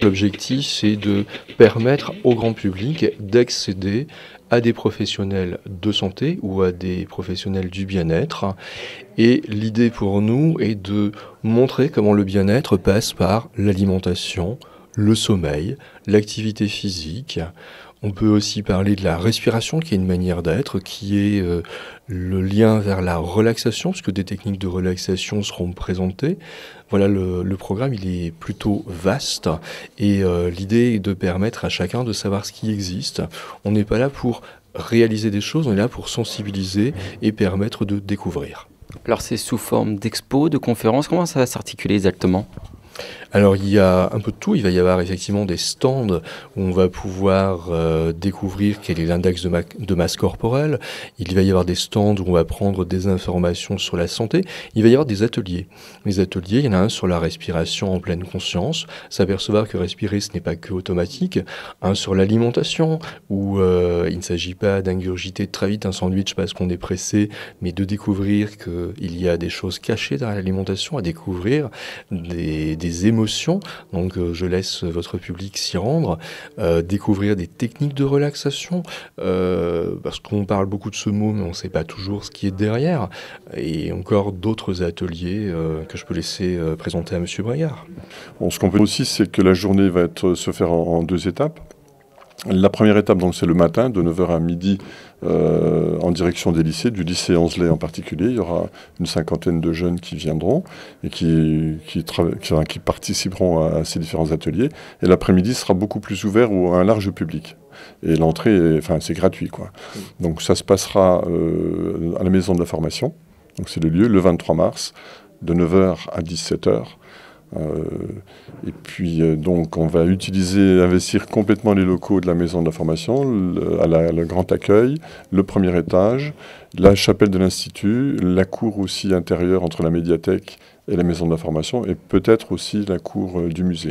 L'objectif, c'est de permettre au grand public d'accéder à des professionnels de santé ou à des professionnels du bien-être. Et l'idée pour nous est de montrer comment le bien-être passe par l'alimentation, le sommeil, l'activité physique. On peut aussi parler de la respiration, qui est une manière d'être, qui est le lien vers la relaxation, puisque des techniques de relaxation seront présentées. Voilà, le programme, il est plutôt vaste, et l'idée est de permettre à chacun de savoir ce qui existe. On n'est pas là pour réaliser des choses, on est là pour sensibiliser et permettre de découvrir. Alors c'est sous forme d'expo, de conférences, comment ça va s'articuler exactement? Alors il y a un peu de tout, il va y avoir effectivement des stands où on va pouvoir découvrir quel est l'index de masse corporelle, il va y avoir des stands où on va prendre des informations sur la santé, il va y avoir des ateliers. Les ateliers, il y en a un sur la respiration en pleine conscience, s'apercevoir que respirer ce n'est pas que automatique, un sur l'alimentation où il ne s'agit pas d'ingurgiter très vite un sandwich parce qu'on est pressé, mais de découvrir qu'il y a des choses cachées dans l'alimentation, à découvrir des émotions. Donc je laisse votre public s'y rendre, découvrir des techniques de relaxation, parce qu'on parle beaucoup de ce mot, mais on ne sait pas toujours ce qui est derrière, et encore d'autres ateliers que je peux laisser présenter à Monsieur Brégard. Bon, ce qu'on peut aussi, c'est que la journée va se faire en deux étapes. La première étape, donc, c'est le matin, de 9 h à midi, en direction des lycées, du lycée Anzelet en particulier. Il y aura une 50aine de jeunes qui viendront et qui participeront à ces différents ateliers. Et l'après-midi sera beaucoup plus ouvert à un large public. Et l'entrée, c'est gratuit, quoi. Donc ça se passera à la Maison de la Formation. Donc c'est le lieu, le 23 mars, de 9 h à 17 h. Et puis donc on va investir complètement les locaux de la Maison de la Formation, le grand accueil, le premier étage, la chapelle de l'Institut, la cour aussi intérieure entre la médiathèque et la Maison de la Formation, et peut-être aussi la cour du musée.